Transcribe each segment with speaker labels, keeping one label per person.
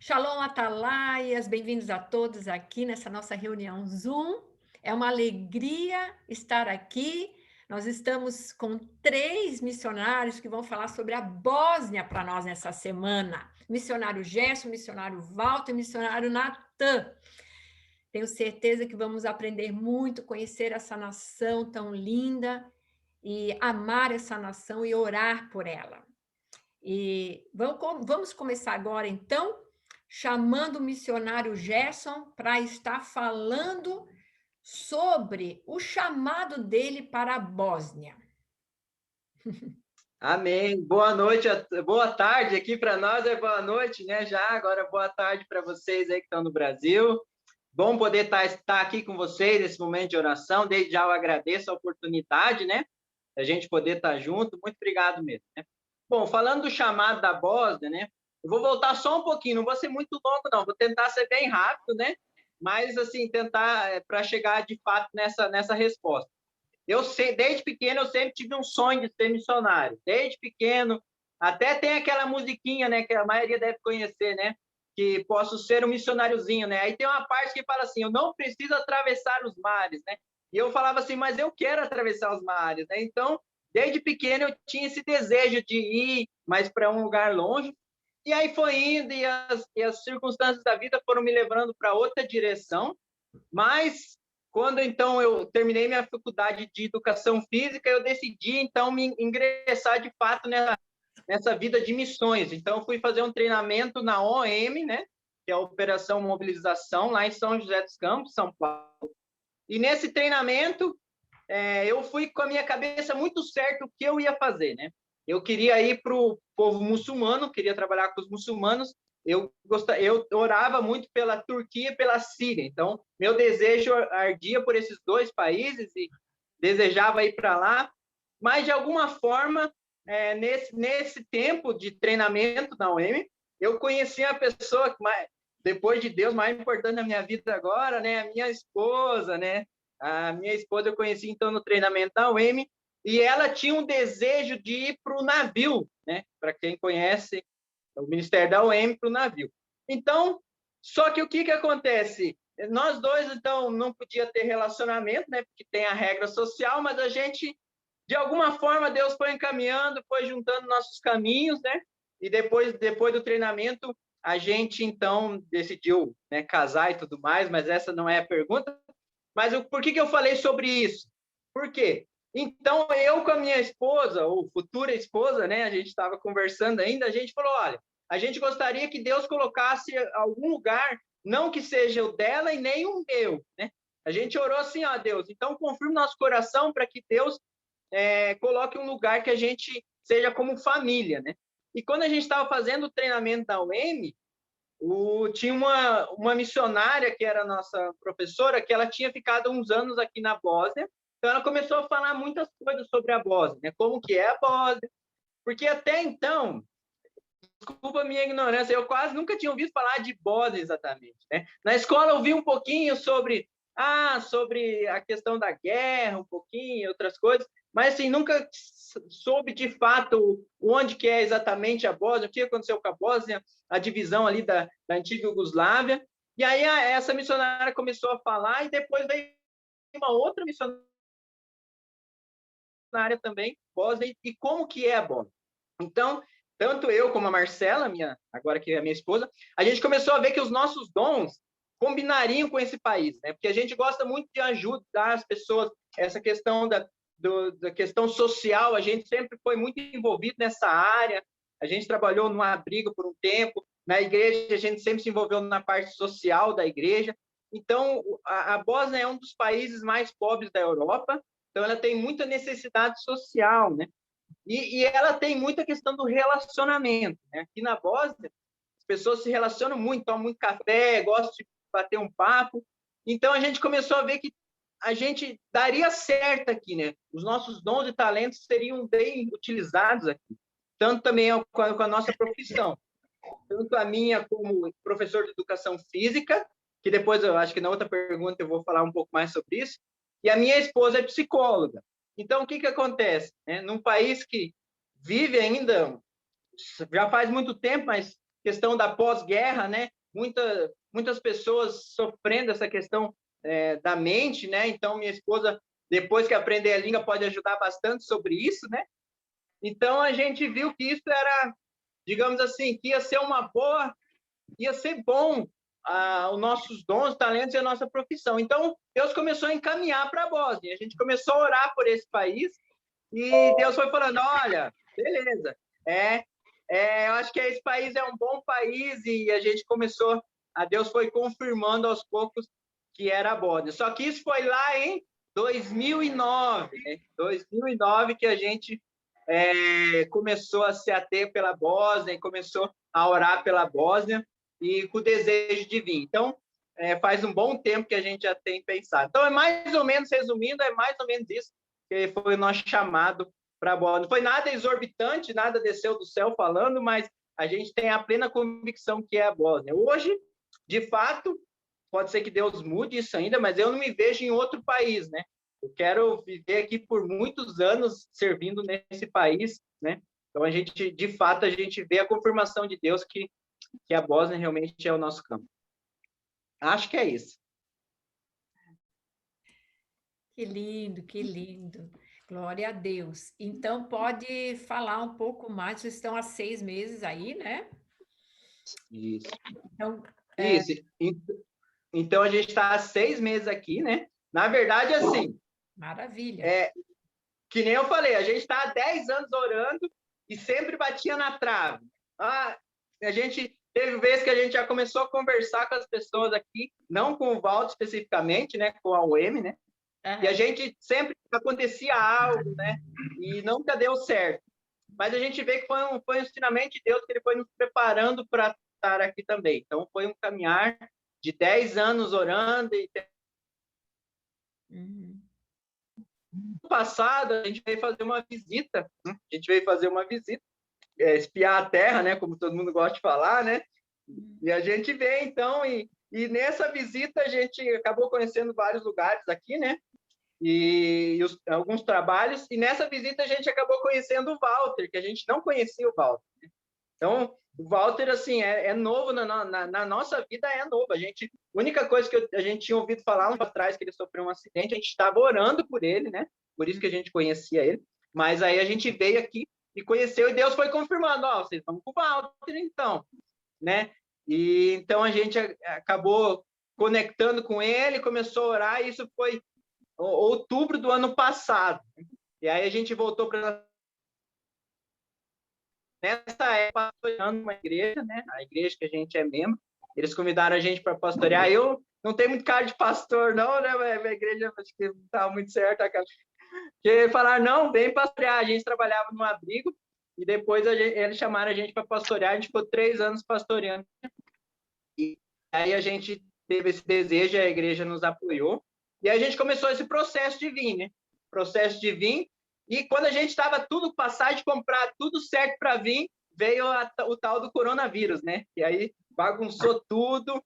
Speaker 1: Shalom, Atalaias, bem-vindos a todos aqui nessa nossa reunião Zoom. É uma alegria estar aqui. Nós estamos com 3 missionários que vão falar sobre a Bósnia para nós nessa semana. Missionário Gerson, missionário Walter e missionário Natan. Tenho certeza que vamos aprender muito, conhecer essa nação tão linda e amar essa nação e orar por ela. E vamos começar agora, então, chamando o missionário Gerson para estar falando sobre o chamado dele para a Bósnia.
Speaker 2: Amém. Boa noite, boa tarde aqui para nós, é boa noite, né? Já agora boa tarde para vocês aí que estão no Brasil. Bom poder estar aqui com vocês nesse momento de oração. Desde já eu agradeço a oportunidade, né? A gente poder estar junto. Muito obrigado mesmo, né? Bom, falando do chamado da Bósnia, né? Eu vou voltar só um pouquinho, não vou ser muito longo, não. Vou tentar ser bem rápido, né? Mas, assim, tentar para chegar de fato nessa resposta. Eu sei, desde pequeno, eu sempre tive um sonho de ser missionário. Desde pequeno, até tem aquela musiquinha, né, que a maioria deve conhecer, né, que posso ser um missionáriozinho, né? Aí tem uma parte que fala assim, eu não preciso atravessar os mares, né? E eu falava assim, mas eu quero atravessar os mares, né? Então, desde pequeno eu tinha esse desejo de ir, mas para um lugar longe. E aí foi indo e as circunstâncias da vida foram me levando para outra direção. Mas quando então eu terminei minha faculdade de educação física, eu decidi então me ingressar de fato nessa vida de missões. Então fui fazer um treinamento na OM, né, que é a Operação Mobilização lá em São José dos Campos, São Paulo. E nesse treinamento eu fui com a minha cabeça muito certa o que eu ia fazer, né? Eu queria ir para o povo muçulmano, queria trabalhar com os muçulmanos. Eu orava muito pela Turquia e pela Síria. Então, meu desejo ardia por esses 2 países e desejava ir para lá. Mas, de alguma forma, nesse tempo de treinamento na UEM, eu conheci a pessoa que, depois de Deus, mais importante na minha vida agora, né? A minha esposa, né? A minha esposa eu conheci, então, no treinamento da UEM, e ela tinha um desejo de ir para o navio, né? Para quem conhece o Ministério da UEM, para o navio. Então, só que o que acontece? Nós dois, então, não podia ter relacionamento, né? Porque tem a regra social, mas a gente, de alguma forma, Deus foi encaminhando, foi juntando nossos caminhos, né? E depois do treinamento, a gente, então, decidiu, né, casar e tudo mais, mas essa não é a pergunta. Mas por que eu falei sobre isso? Por quê? Então, eu com a minha esposa, ou futura esposa, né? A gente estava conversando ainda, a gente falou, olha, a gente gostaria que Deus colocasse algum lugar, não que seja o dela e nem o meu, né? A gente orou assim, ó, Deus, então confirme nosso coração para que Deus coloque um lugar que a gente seja como família, né? E quando a gente estava fazendo o treinamento da UEM, tinha uma missionária que era nossa professora, que ela tinha ficado uns anos aqui na Bósnia, então ela começou a falar muitas coisas sobre a Bósnia, né? Como que é a Bósnia, porque até então, desculpa a minha ignorância, eu quase nunca tinha ouvido falar de Bósnia exatamente, né? Na escola eu vi um pouquinho sobre a questão da guerra, um pouquinho, outras coisas, mas assim, nunca soube de fato onde que é exatamente a Bósnia, o que aconteceu com a Bósnia, a divisão ali da antiga Iugoslávia. E aí essa missionária começou a falar e depois veio uma outra missionária também, Bósnia, e como que é a Bósnia. Então, tanto eu como a Marcela, agora que é a minha esposa, a gente começou a ver que os nossos dons combinariam com esse país, né? Porque a gente gosta muito de ajudar as pessoas, essa questão da questão social, a gente sempre foi muito envolvido nessa área, a gente trabalhou num abrigo por um tempo, na igreja a gente sempre se envolveu na parte social da igreja. Então, a Bósnia é um dos países mais pobres da Europa, então ela tem muita necessidade social, né? E ela tem muita questão do relacionamento, né? Aqui na Bósnia, as pessoas se relacionam muito, tomam muito café, gostam de bater um papo. Então, a gente começou a ver que a gente daria certo aqui, né? Os nossos dons e talentos seriam bem utilizados aqui. Tanto também com a nossa profissão. Tanto a minha como professor de educação física, que depois eu acho que na outra pergunta eu vou falar um pouco mais sobre isso, e a minha esposa é psicóloga. Então, o que acontece? Num país que vive ainda, já faz muito tempo, mas questão da pós-guerra, né? Muitas pessoas sofrendo essa questão da mente, né? Então, minha esposa, depois que aprender a língua, pode ajudar bastante sobre isso, né? Então, a gente viu que isso era, digamos assim, que ia ser bom os nossos dons, talentos e a nossa profissão. Então, Deus começou a encaminhar para a Bósnia. A gente começou a orar por esse país e Deus foi falando, olha, beleza, eu acho que esse país é um bom país e Deus foi confirmando aos poucos que era a Bósnia. Só que isso foi lá em 2009, né? 2009 que a gente começou a se ater pela Bósnia, começou a orar pela Bósnia e com o desejo de vir. Então, faz um bom tempo que a gente já tem pensado. Então, mais ou menos, resumindo, é mais ou menos isso que foi o nosso chamado para a Bósnia. Não foi nada exorbitante, nada desceu do céu falando, mas a gente tem a plena convicção que é a Bósnia. Hoje, de fato, pode ser que Deus mude isso ainda, mas eu não me vejo em outro país, né? Eu quero viver aqui por muitos anos servindo nesse país, né? Então, de fato, a gente vê a confirmação de Deus que a Bósnia realmente é o nosso campo. Acho que é isso.
Speaker 1: Que lindo, que lindo. Glória a Deus. Então, pode falar um pouco mais, vocês estão há 6 meses aí, né?
Speaker 2: Isso.
Speaker 1: Então,
Speaker 2: Isso. Então, a gente está há 6 meses aqui, né? Na verdade, assim...
Speaker 1: Maravilha.
Speaker 2: Que nem eu falei, a gente está há 10 anos orando e sempre batia na trave. Teve vezes que a gente já começou a conversar com as pessoas aqui, não com o Valdo especificamente, né? Com a UEM, né?
Speaker 1: Uhum.
Speaker 2: E a gente sempre acontecia algo, né? E nunca deu certo. Mas a gente vê que foi um ensinamento de Deus que ele foi nos preparando para estar aqui também. Então, foi um caminhar de 10 anos orando.
Speaker 1: Uhum.
Speaker 2: No passado, a gente veio fazer uma visita. Espiar a terra, né? Como todo mundo gosta de falar, né? E a gente vê, então, e nessa visita a gente acabou conhecendo vários lugares aqui, né? E alguns trabalhos, e nessa visita a gente acabou conhecendo o Walter, que a gente não conhecia o Walter. Então, o Walter, assim, é novo na nossa vida, é novo. A única coisa que a gente tinha ouvido falar um tempo atrás, que ele sofreu um acidente, a gente estava orando por ele, né? Por isso que a gente conhecia ele. Mas aí a gente veio aqui e conheceu, e Deus foi confirmando, vocês vão com o Walter, então, né? E então a gente acabou conectando com ele, começou a orar, e isso foi outubro do ano passado. E aí a gente voltou para nessa época pastoreando uma igreja, né? A igreja que a gente é membro. Eles convidaram a gente para pastorear. Eu não tenho muito cara de pastor, não, né? A igreja acho que não estava muito certa. Porque falaram, não, vem pastorear. A gente trabalhava num abrigo e depois eles chamaram a gente para pastorear. A gente ficou 3 anos pastoreando. E aí a gente teve esse desejo, a igreja nos apoiou. E a gente começou esse processo de vir, né? Processo de vir. E quando a gente estava tudo passagem, comprar tudo certo para vir, veio o tal do coronavírus, né? E aí bagunçou tudo.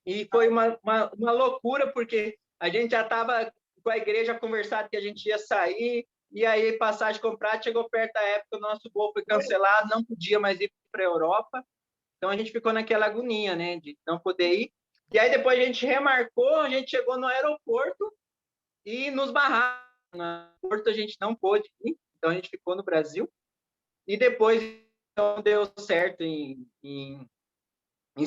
Speaker 2: E foi uma loucura, porque a gente já estava com a igreja conversado que a gente ia sair, e aí passagem comprada, chegou perto da época, o nosso voo foi cancelado, não podia mais ir para a Europa. Então a gente ficou naquela agonia, né? De não poder ir. E aí depois a gente remarcou, a gente chegou no aeroporto e nos barraram. No aeroporto a gente não pôde ir, então a gente ficou no Brasil. E depois então, deu certo em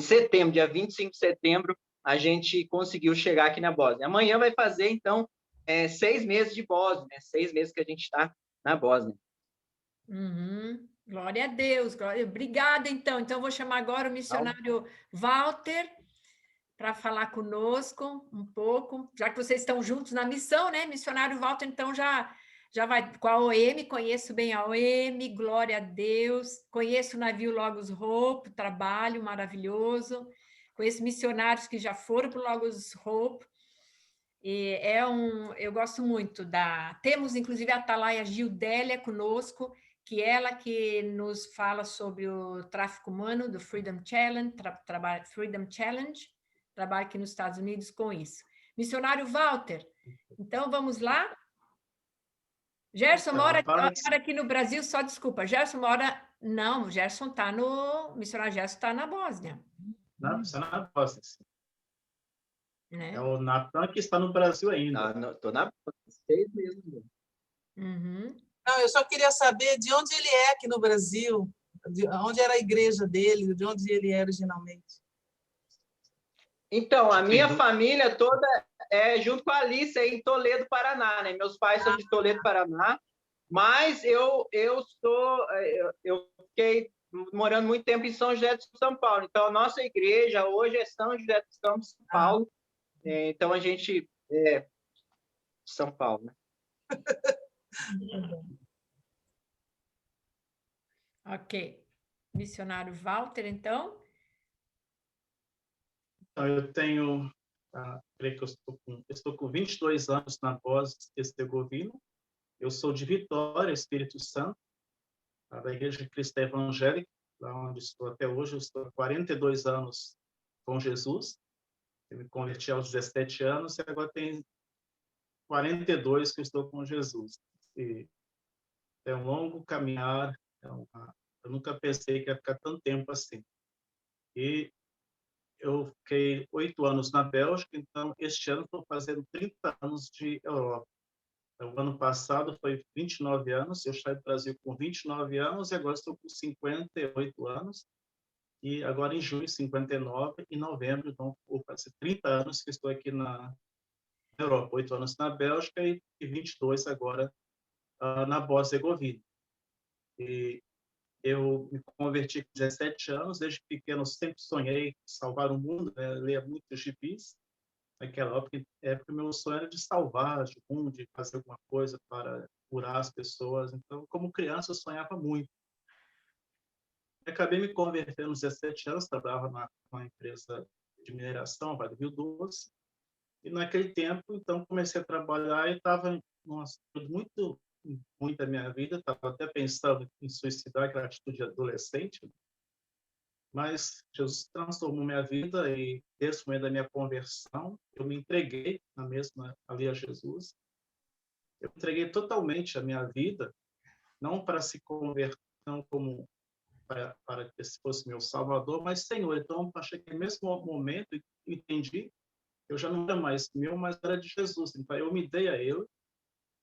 Speaker 2: setembro, dia 25 de setembro, a gente conseguiu chegar aqui na Bósnia. Amanhã vai fazer, então, 6 meses de Bósnia, né? 6 meses que a gente está na Bósnia.
Speaker 1: Uhum. Glória a Deus. Obrigada, então. Então, vou chamar agora o missionário Walter para falar conosco um pouco, já que vocês estão juntos na missão, né? Missionário Walter, então, já vai com a OEM, conheço bem a OEM, glória a Deus. Conheço o navio Logos Hope, trabalho maravilhoso. Conheço missionários que já foram para o Logos Hope. E eu gosto muito Temos, inclusive, a Atalaia Gildélia conosco, que ela que nos fala sobre o tráfico humano do Freedom Challenge, Freedom Challenge, trabalha aqui nos Estados Unidos com isso. Missionário Walter, então vamos lá? Gerson mora aqui no Brasil, só desculpa, Gerson mora Não, o Gerson está o missionário Gerson está na Bósnia.
Speaker 3: Está na Bósnia, sim.
Speaker 1: Né?
Speaker 3: É o Natan que está no Brasil ainda.
Speaker 2: Estou na Bósnia, 6 meses mesmo.
Speaker 1: Uhum.
Speaker 4: Não, eu só queria saber de onde ele é aqui no Brasil, de onde era a igreja dele, de onde ele é originalmente.
Speaker 2: Então, a minha família toda é junto com a Alice, é em Toledo, Paraná, né? Meus pais são de Toledo, Paraná, mas eu fiquei morando muito tempo em São José de São Paulo. Então, a nossa igreja hoje é São José de São Paulo. Então, a gente é São Paulo, né?
Speaker 1: Ok. Missionário Walter, então?
Speaker 3: Então, eu tenho, creio que eu estou com 22 anos na Bósnia-Hercegovina. Eu sou de Vitória, Espírito Santo, da Igreja Cristã Evangélica, lá onde estou até hoje. Eu estou há 42 anos com Jesus. Eu me converti aos 17 anos e agora tem 42 que eu estou com Jesus. E é um longo caminhar. Eu nunca pensei que ia ficar tanto tempo assim. E eu fiquei 8 anos na Bélgica, então este ano estou fazendo 30 anos de Europa. Então, o ano passado foi 29 anos, eu saí do Brasil com 29 anos e agora estou com 58 anos. E agora em junho, 59, em novembro, então vou fazer 30 anos que estou aqui na Europa, 8 anos na Bélgica e 22 agora na Bósnia-Herzegovina. E eu me converti com 17 anos, desde pequeno sempre sonhei salvar o mundo, né? Lia muitos gibis. Naquela época, meu sonho era de salvar o mundo, de fazer alguma coisa para curar as pessoas. Então, como criança, eu sonhava muito. Acabei me convertendo aos 17 anos, trabalhava numa empresa de mineração, Vale do Rio Doce. E naquele tempo, então, comecei a trabalhar e estava numa atitude muito ruim da minha vida. Estava até pensando em suicidar, aquela atitude de adolescente. Mas Jesus transformou minha vida e, desde o momento da minha conversão, eu me entreguei na mesma ali a Jesus. Eu entreguei totalmente a minha vida, não para se converter, não como para que esse fosse meu Salvador, mas Senhor. Então, achei que no mesmo momento entendi que eu já não era mais meu, mas era de Jesus. Então, eu me dei a Ele.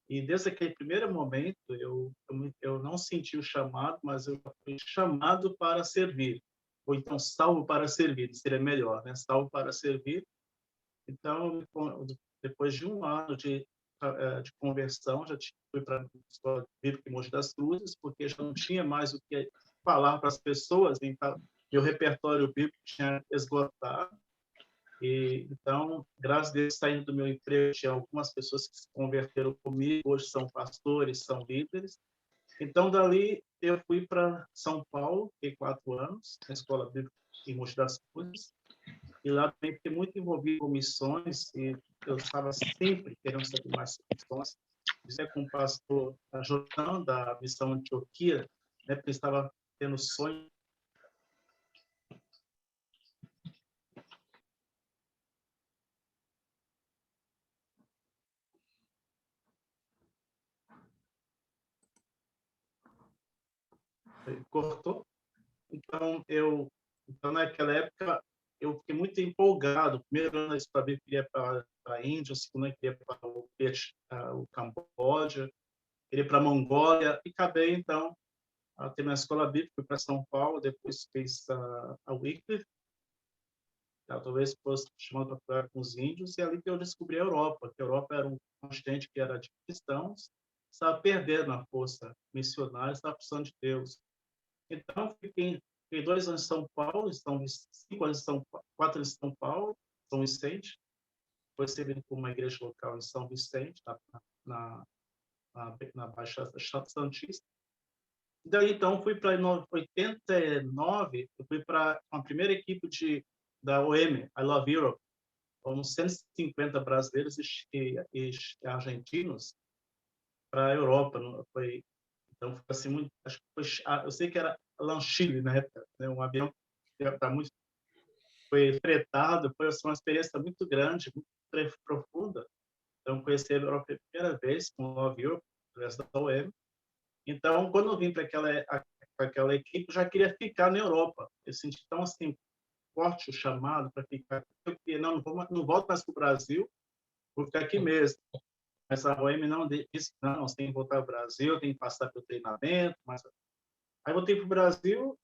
Speaker 3: E desde aquele primeiro momento, eu não senti o chamado, mas eu fui chamado para servir. Ou então, salvo para servir, seria melhor, né? Salvo para servir. Então, depois de um ano de conversão, já fui para a Escola Bíblica em Mogi das Cruzes, porque já não tinha mais o que falar para as pessoas, então, meu repertório bíblico tinha esgotado. E, então, graças a Deus, saindo do meu emprego, tinha algumas pessoas que se converteram comigo, hoje são pastores, são líderes. Então, dali, eu fui para São Paulo, fiquei 4 anos, na Escola Bíblica em Mogi das Cruzes, e lá também fiquei muito envolvido com missões, e eu estava sempre querendo saber mais sobre missões. Isso é com o pastor Jordão, da Missão Antioquia, né, porque eu estava tendo sonho. Cortou. Então, naquela época, eu fiquei muito empolgado. Primeiro ano, eu queria para a Índia, o segundo ano, eu queria para o Camboja, queria para a Mongólia, e acabei, então, ter minha escola bíblica, fui para São Paulo, depois fiz a Wycliffe, talvez fosse chamado para falar com os índios, e ali que eu descobri a Europa, que a Europa era um continente que era de cristãos, estava perdendo a força missionária, estava precisando de Deus. Então, fiquei 2 anos em São Paulo, 5 anos em São Paulo, 4 anos em São Paulo, São Vicente. Foi servido por uma igreja local em São Vicente, na Baixada Santista. Daí, então, fui para 89, eu fui para a primeira equipe da OM, I Love Europe, com 150 brasileiros e argentinos para a Europa. Então, foi assim, muito, acho que eu sei que era Lanchile na época, né? Um avião que foi fretado, foi assim, uma experiência muito grande, muito profunda. Então, conheci a Europa pela primeira vez com o Love Europe, através da OM. Então, quando eu vim para aquela com aquela equipe, eu já queria ficar na Europa. Eu senti tão assim forte o chamado para ficar. Eu queria, não volto mais para o Brasil, vou ficar aqui mesmo. Mas a OM não disse, não, você tem que voltar ao Brasil, tem que passar pelo treinamento. Mas... Aí voltei para o Brasil,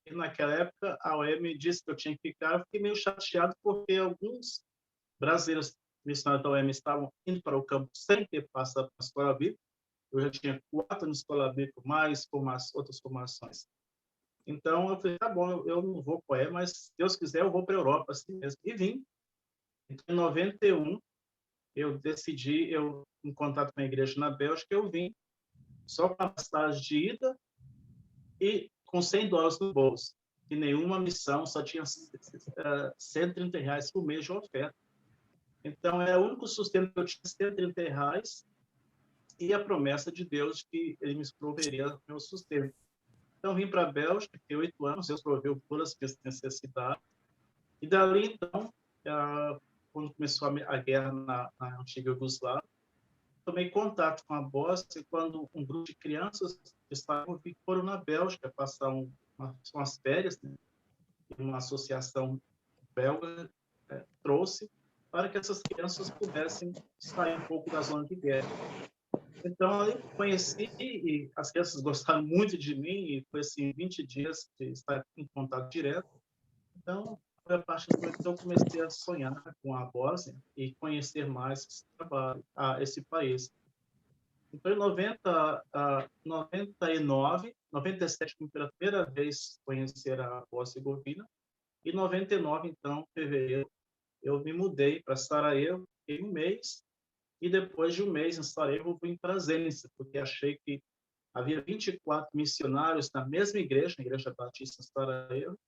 Speaker 3: e naquela época a OM disse que eu tinha que ficar. Eu fiquei meio chateado porque alguns brasileiros missionários da OM estavam indo para o campo sem ter passado para a escola bíblica. Eu já tinha 4 anos de escola bíblica, mais outras formações. Então, eu falei, tá bom, eu não vou para a OM, mas se Deus quiser, eu vou para a Europa, assim mesmo. E vim. Então, em 91, eu decidi, em contato com a igreja na Bélgica, eu vim só com a passagem de ida e com $100 no bolso. E nenhuma missão, só tinha R$ 130 por mês de oferta. Então, era o único sustento que eu tinha, R$ 130, e a promessa de Deus que ele me proveria meu sustento. Então, vim para a Bélgica, fiquei 8 anos, Deus proveu todas as minhas necessidades. E dali, então, quando começou a guerra na antiga Iugoslávia, tomei contato com a Bósnia quando um grupo de crianças foram na Bélgica passar umas férias, né? Uma associação belga trouxe para que essas crianças pudessem sair um pouco da zona de guerra. Então, eu conheci e as crianças gostaram muito de mim e foi assim 20 dias de estar em contato direto. Então, foi a partir do momento que eu comecei a sonhar com a Bósnia e conhecer mais esse trabalho, esse país. Então, em 99, 97, pela primeira vez conhecer a Bósnia-Herzegovina. E 99, então, em fevereiro, eu me mudei para Sarajevo, fiquei um mês, e depois de um mês em Sarajevo, eu vim para Zenica, porque achei que havia 24 missionários na mesma igreja, a Igreja Batista em Sarajevo,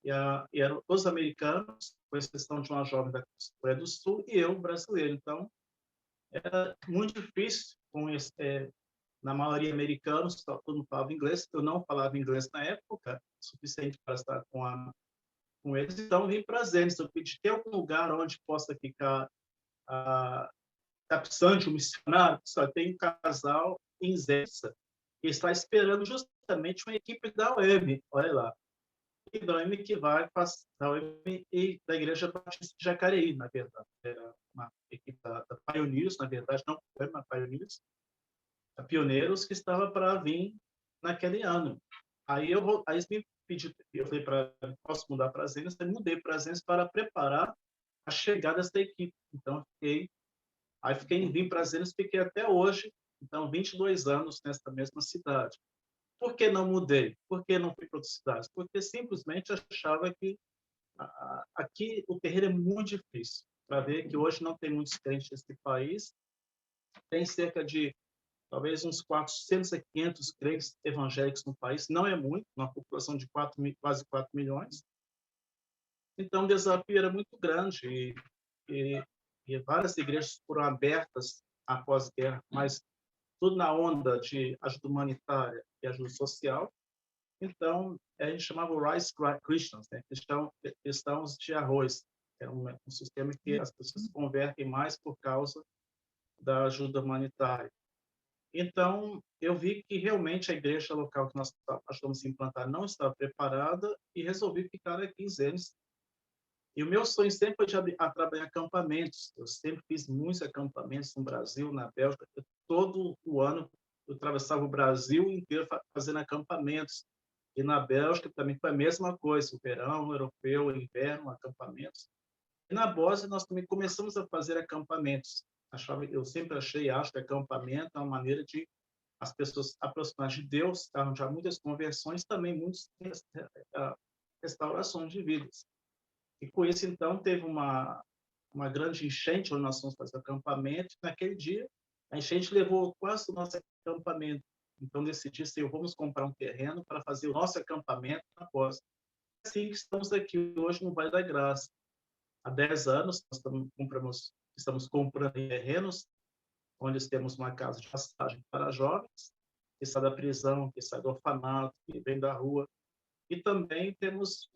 Speaker 3: e eram todos americanos, com exceção de uma jovem da Coreia do Sul, e eu, brasileiro. Então, era muito difícil, na maioria americanos, todo mundo falava inglês, eu não falava inglês na época, suficiente para estar com eles, então vim para Zenica. Eu pedi, tem algum lugar onde possa ficar tapsante, um missionário? Só tem um casal em Zenica que está esperando justamente uma equipe da OM, olha lá. E da OM que vai da OM e da Igreja Batista de Jacareí, na verdade. Era uma equipe da Pioneers, na verdade, não foi uma Pioneers, da Pioneiros, que estava para vir naquele ano. Aí eles me pediram, eu falei posso mudar para Zenas? Eu mudei para Zenas para preparar a chegada dessa equipe. Então, vim para Zenas, fiquei até hoje, então 22 anos nessa mesma cidade. Por que não mudei? Por que não fui para outras cidades? Porque simplesmente achava que aqui o terreno é muito difícil. Para ver que hoje não tem muitos crentes nesse país, tem cerca de talvez uns 400 a 500 crentes evangélicos no país, não é muito, uma população de quase 4 milhões. Então, o desafio era muito grande e várias igrejas foram abertas após a guerra, mas tudo na onda de ajuda humanitária e ajuda social. Então, a gente chamava Rice Christians, né? Cristãos de arroz. É um sistema que as pessoas se convertem mais por causa da ajuda humanitária. Então, eu vi que realmente a igreja local que nós ajudamos a implantar não estava preparada e resolvi ficar aqui em Zenes. E o meu sonho sempre foi de trabalhar em acampamentos. Eu sempre fiz muitos acampamentos no Brasil, na Bélgica. Todo o ano eu atravessava o Brasil inteiro fazendo acampamentos. E na Bélgica também foi a mesma coisa, o verão europeu, o inverno, acampamentos. E na Bósnia nós também começamos a fazer acampamentos. Eu sempre acho que acampamento é uma maneira de as pessoas aproximar de Deus. Estavam já muitas conversões, também muitas restaurações de vidas. E com isso, então, teve uma grande enchente onde nós fomos fazer acampamento. Naquele dia, a enchente levou quase o nosso acampamento. Então, decidi, vamos comprar um terreno para fazer o nosso acampamento na Bósnia. Assim que estamos aqui hoje no Vale da Graça. Há 10 anos, nós estamos comprando terrenos, onde temos uma casa de passagem para jovens, que sai da prisão, que sai do orfanato, que vem da rua. E também temos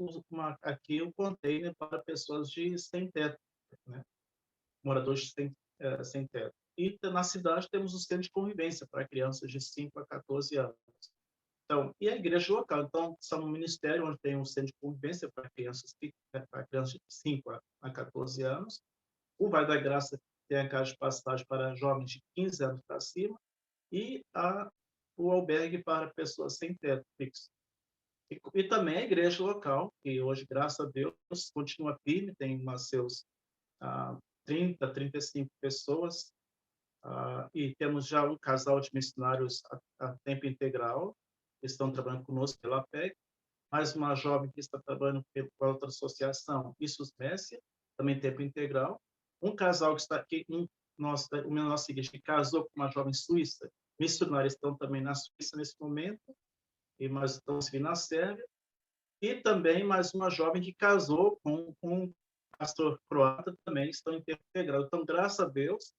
Speaker 3: aqui um container para pessoas sem teto, né? Moradores sem teto. E na cidade temos o centro de convivência para crianças de 5 a 14 anos. Então, e a igreja local. Então, são um ministério onde tem um centro de convivência para crianças de 5 a 14 anos. O Vale da Graça tem a casa de passagem para jovens de 15 anos para cima e o albergue para pessoas sem teto fixo. E também a igreja local, que hoje, graças a Deus, continua firme, tem seus 30, 35 pessoas, e temos já um casal de missionários a tempo integral, que estão trabalhando conosco pela PEC, mais uma jovem que está trabalhando pela outra associação, Isus Messia, também tempo integral, um casal que está aqui, nossa igreja, que casou com uma jovem suíça, missionários estão também na Suíça nesse momento, e mais estão seguindo na Sérvia, e também mais uma jovem que casou com um pastor croata, também estão em tempo integral. Então, graças a Deus,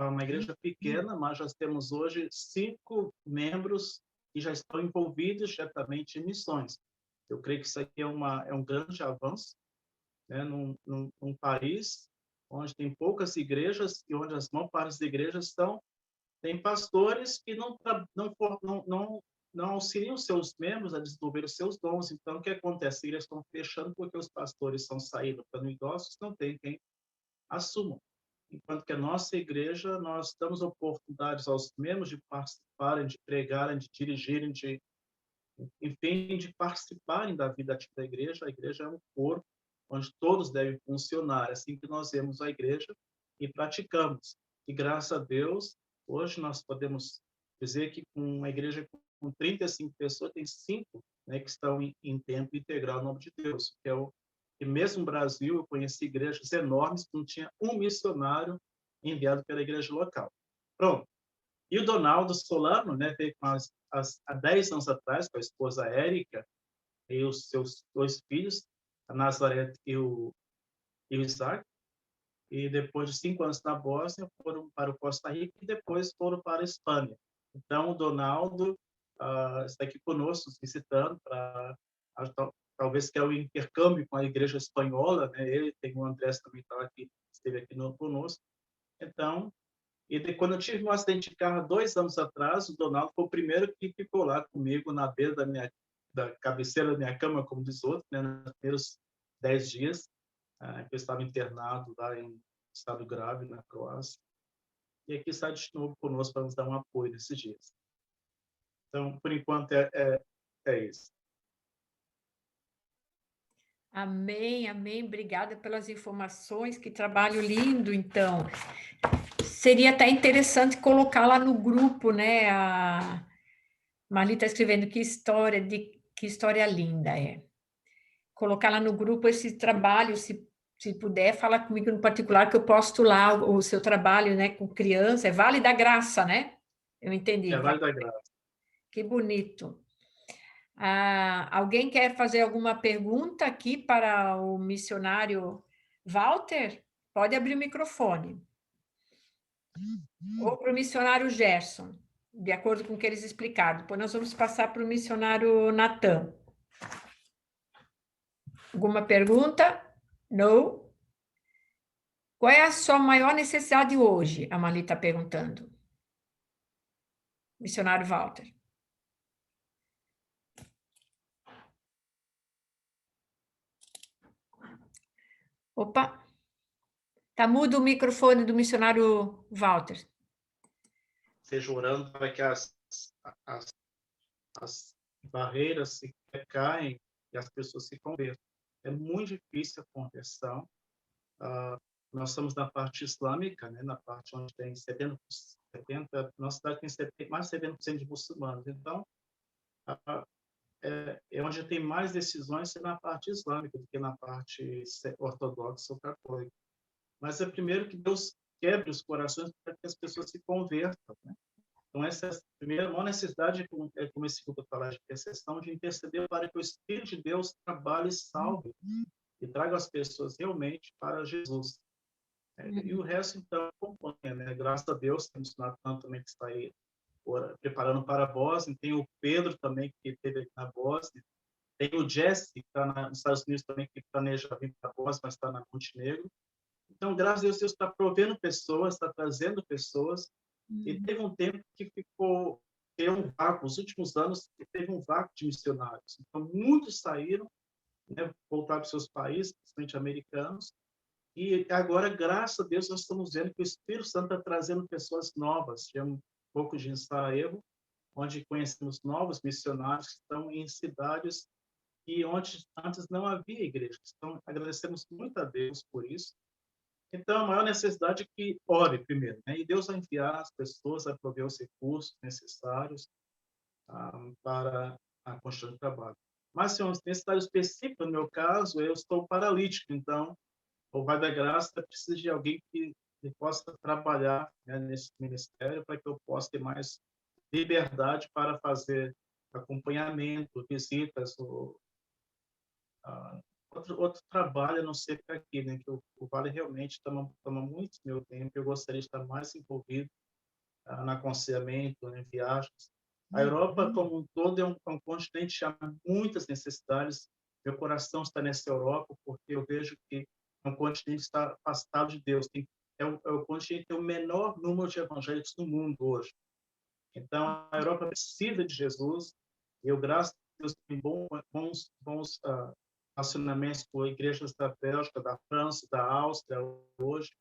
Speaker 3: uma igreja pequena, mas já temos hoje 5 membros que já estão envolvidos diretamente em missões. Eu creio que isso aqui é um grande avanço, né, num país onde tem poucas igrejas e onde as maior parte das igrejas tem pastores que não auxiliam seus membros a desenvolver os seus dons. Então, o que acontece? As igrejas estão fechando porque os pastores estão saindo para idosos, não tem quem assumam. Enquanto que a nossa igreja, nós damos oportunidades aos membros de participarem, de pregarem, de dirigirem, enfim, de participarem da vida ativa da igreja. A igreja é um corpo onde todos devem funcionar. É assim que nós vemos a igreja e praticamos. E graças a Deus, hoje nós podemos dizer que com uma igreja com 35 pessoas, tem 5, né, que estão em tempo integral, no nome de Deus. E mesmo no Brasil, eu conheci igrejas enormes que não tinha um missionário enviado pela igreja local. Pronto. E o Donaldo Solano, né, veio há 10 anos atrás, com a esposa Érica e os seus 2 filhos, a Nazaré e o Isaac, e depois de 5 anos na Bósnia, foram para o Costa Rica e depois foram para a Espanha. Então, o Donaldo está aqui conosco, visitando, talvez que é o intercâmbio com a igreja espanhola, né? Ele tem o Andrés também esteve aqui conosco. Então, quando eu tive um acidente de carro 2 anos atrás, o Donaldo foi o primeiro que ficou lá comigo na beira da cabeceira da minha cama, como diz outro, né? Nos primeiros 10 dias, que eu estava internado lá em estado grave na Croácia. E aqui está de novo conosco para nos dar um apoio nesses dias. Então, por enquanto, é isso.
Speaker 1: Amém, amém. Obrigada pelas informações. Que trabalho lindo, então. Seria até interessante colocar lá no grupo, né? A Marli está escrevendo que história linda é. Colocar lá no grupo esse trabalho, se puder, fala comigo no particular, que eu posto lá o seu trabalho, né, com criança. É Vale da Graça, né? Eu entendi.
Speaker 3: É Vale da Graça.
Speaker 1: Que bonito. Alguém quer fazer alguma pergunta aqui para o missionário Walter? Pode abrir o microfone. Ou para o missionário Gerson, de acordo com o que eles explicaram. Depois nós vamos passar para o missionário Natan. Alguma pergunta? Não? Qual é a sua maior necessidade hoje? A Marli está perguntando. Missionário Walter. Opa! Está mudo o microfone do missionário Walter.
Speaker 3: Seja orando para que as barreiras se caem e as pessoas se convertam. É muito difícil a conversão. Nós estamos na parte islâmica, né, na parte onde tem 70%, nossa cidade tem mais de 70% de muçulmanos. Então, é onde tem mais decisões na parte islâmica do que na parte ortodoxa ou católica. Mas é primeiro que Deus quebre os corações para que as pessoas se convertam, né? Então, essa é a primeira maior necessidade, como esse grupo fala de intercessão, de interceder para que o Espírito de Deus trabalhe e salve e traga as pessoas realmente para Jesus. E o resto, então, acompanha, né? Graças a Deus, temos o Natan também que está aí preparando para a Bósnia, tem o Pedro também que esteve aqui na Bósnia, tem o Jesse, que está nos Estados Unidos também, que planeja vir para a Bósnia, mas está na Montenegro. Então, graças a Deus, está provendo pessoas, está trazendo pessoas, e teve um tempo que ficou tem um vácuo. Nos últimos anos, teve um vácuo de missionários. Então, muitos saíram, né, voltaram para os seus países, principalmente americanos, e agora, graças a Deus, nós estamos vendo que o Espírito Santo está trazendo pessoas novas. Tivemos um pouco de Sarajevo, onde conhecemos novos missionários que estão em cidades e onde antes não havia igrejas. Então, agradecemos muito a Deus por isso. Então, a maior necessidade é que ore primeiro, né? E Deus vai enviar as pessoas, vai prover os recursos necessários para a construção do trabalho. Mas, se é uma necessidade específica, no meu caso, eu estou paralítico, então, o Vai da Graça precisa de alguém que possa trabalhar, né, nesse ministério para que eu possa ter mais liberdade para fazer acompanhamento, visitas, outro trabalho, a não ser que aqui, né, que o Vale realmente toma muito meu tempo, eu gostaria de estar mais envolvido no aconselhamento, em viagens. A Europa, como um todo, é um continente que há muitas necessidades. Meu coração está nessa Europa, porque eu vejo que é um continente que está afastado de Deus. É o continente que tem o menor número de evangélicos no mundo hoje. Então, a Europa precisa de Jesus. Eu, graças a Deus, tenho bons relacionamentos com igrejas da Bélgica, da França, da Áustria hoje,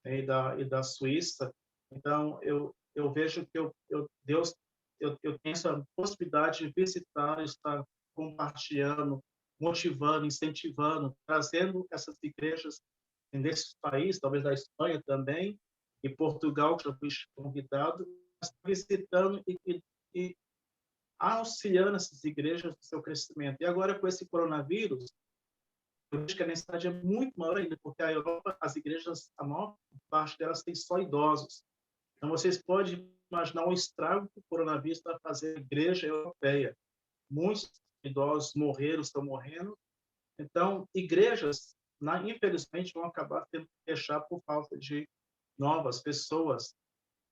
Speaker 3: né, e da Suíça. Então, eu vejo que Deus, eu tenho essa possibilidade de visitar, estar compartilhando, motivando, incentivando, trazendo essas igrejas nesses países, talvez da Espanha também, e Portugal, que eu fui convidado, visitando e auxiliando essas igrejas no seu crescimento. E agora, com esse coronavírus, eu vejo que a necessidade é muito maior ainda, porque a Europa, as igrejas, a maior parte delas tem só idosos. Então, vocês podem imaginar o estrago que o coronavírus está fazendo na igreja europeia. Muitos idosos morreram, estão morrendo. Então, igrejas, infelizmente, vão acabar tendo que fechar por falta de novas pessoas.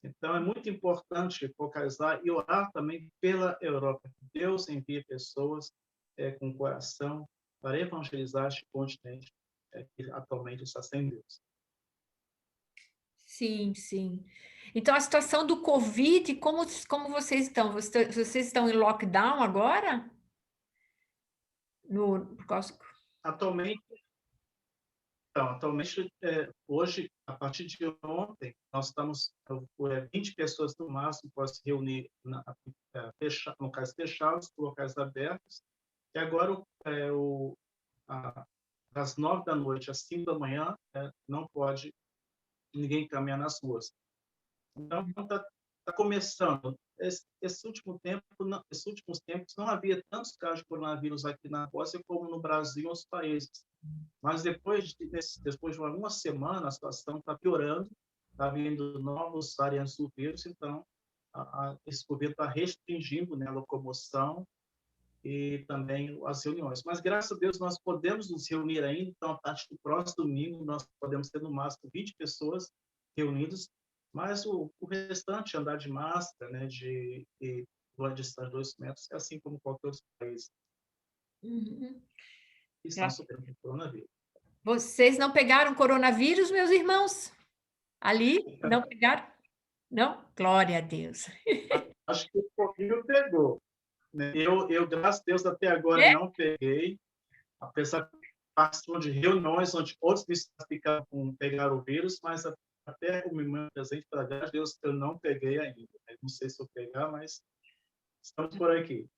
Speaker 3: Então, é muito importante focalizar e orar também pela Europa. Deus envia pessoas com coração para evangelizar este continente que atualmente está sem Deus.
Speaker 1: Sim, sim. Então, a situação do Covid, como vocês estão? Vocês estão em lockdown agora? Por causa...
Speaker 3: Atualmente, hoje, a partir de ontem, nós estamos 20 pessoas no máximo podem se reunir em locais fechados, locais abertos. E agora, das 9 da noite às 5 da manhã, não pode ninguém caminhar nas ruas. Então, está começando. Esses últimos tempos, não havia tantos casos de coronavírus aqui na Rússia como no Brasil e outros países. Mas depois de uma semana, a situação está piorando, está vindo novos variantes do vírus, então esse governo está restringindo, né, a locomoção e também as reuniões. Mas, graças a Deus, nós podemos nos reunir ainda, então, a partir do próximo domingo, nós podemos ter, no máximo, 20 pessoas reunidas, mas o restante, andar de máscara, né, de uma distância de 2 metros, é assim como qualquer outro país.
Speaker 1: Uhum.
Speaker 3: E estão superando o coronavírus.
Speaker 1: Vocês não pegaram coronavírus, meus irmãos? Ali? Não pegaram? Não? Glória a Deus.
Speaker 3: Acho que um pouquinho pegou. Né? Eu, graças a Deus, até agora não peguei, apesar de participar de reuniões onde outros ficaram com pegar o vírus, mas até o meu presente, para graças a Deus, eu não peguei ainda. Não sei se eu pegar, mas estamos por aqui,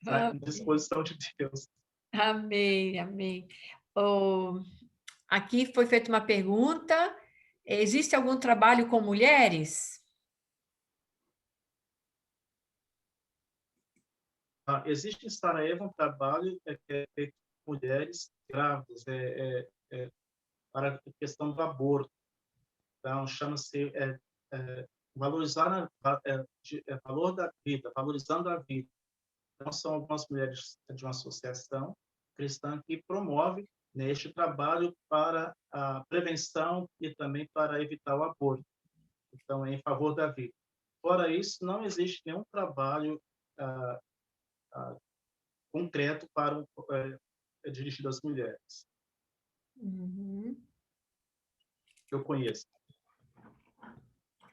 Speaker 3: à disposição de Deus.
Speaker 1: Amém, amém. Aqui foi feita uma pergunta: existe algum trabalho com mulheres?
Speaker 3: Existe em Sarajevo um trabalho que é feito com mulheres grávidas, para a questão do aborto. Então, chama-se valorizar valor da vida, valorizando a vida. Então, são algumas mulheres de uma associação cristã que promove, né, este trabalho para a prevenção e também para evitar o aborto. Então, é em favor da vida. Fora isso, não existe nenhum trabalho concreto para dirigido às mulheres.
Speaker 1: Uhum.
Speaker 3: Que eu conheço.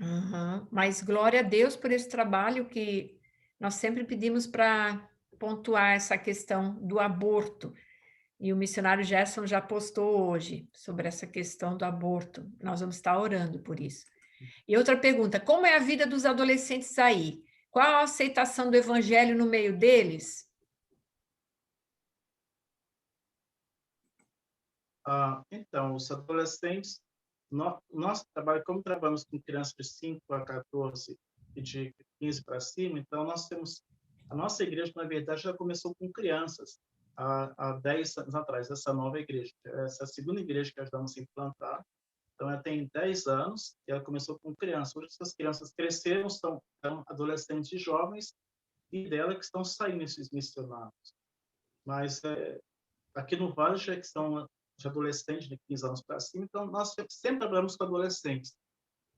Speaker 1: Uhum. Mas glória a Deus por esse trabalho que nós sempre pedimos para pontuar essa questão do aborto. E o missionário Gerson já postou hoje sobre essa questão do aborto. Nós vamos estar orando por isso. E outra pergunta, como é a vida dos adolescentes aí? Qual a aceitação do evangelho no meio deles?
Speaker 3: Então, os adolescentes, nós trabalhamos, como trabalhamos com crianças de 5 a 14 e de 15 para cima, então nós temos, a nossa igreja, na verdade, já começou com crianças, há 10 anos atrás, essa nova igreja, essa segunda igreja que ajudamos a implantar. Então, ela tem 10 anos e ela começou com crianças. Hoje, essas crianças cresceram, são adolescentes e jovens, e dela que estão saindo esses missionários. Mas aqui no Vale já que são de adolescentes de 15 anos para cima, então nós sempre trabalhamos com adolescentes.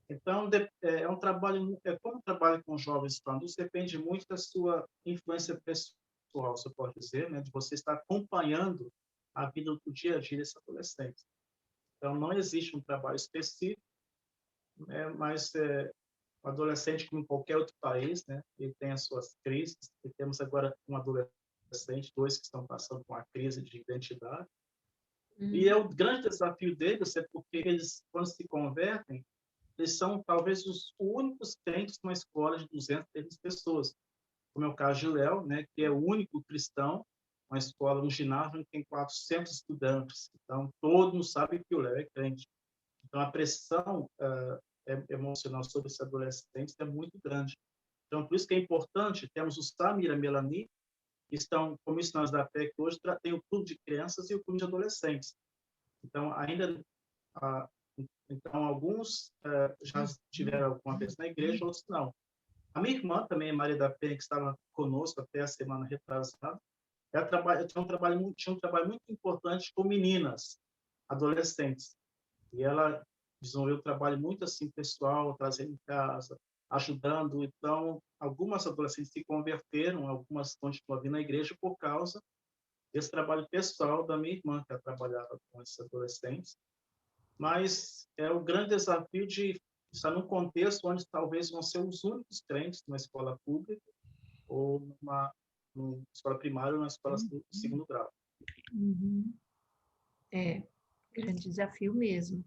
Speaker 3: Então, é um trabalho, como um trabalho com jovens adultos, depende muito da sua influência pessoal, você pode dizer, né, de você estar acompanhando a vida do dia a dia desses adolescentes. Então, não existe um trabalho específico, né, mas o adolescente, como em qualquer outro país, né, ele tem as suas crises, e temos agora um adolescente, 2 que estão passando por uma crise de identidade, e o grande desafio deles é porque eles, quando se convertem, eles são talvez os únicos crentes numa escola de 200, 300 pessoas, como é o caso de Léo, né, que é o único cristão, uma escola, um ginásio onde tem 400 estudantes. Então, todo mundo sabe que o Léo é crente. Então, a pressão emocional sobre esses adolescentes é muito grande. Então, por isso que é importante, temos o Samir e a Melanie, que estão como missionários da PEC hoje, tem o clube de crianças e o clube de adolescentes. Então, então alguns já estiveram alguma vez na igreja, outros não. A minha irmã também, Maria da Penha, que estava conosco até a semana retrasada, tinha um trabalho muito importante com meninas, adolescentes. E ela desenvolveu um trabalho muito assim pessoal, trazendo em casa, ajudando. Então, algumas adolescentes se converteram, algumas continuam vindo na igreja por causa desse trabalho pessoal da minha irmã, que ela trabalhava com esses adolescentes. Mas é o grande desafio de estar num contexto onde talvez vão ser os únicos crentes numa escola pública ou numa escola primária ou numa escola de segundo grau.
Speaker 1: É, grande desafio mesmo.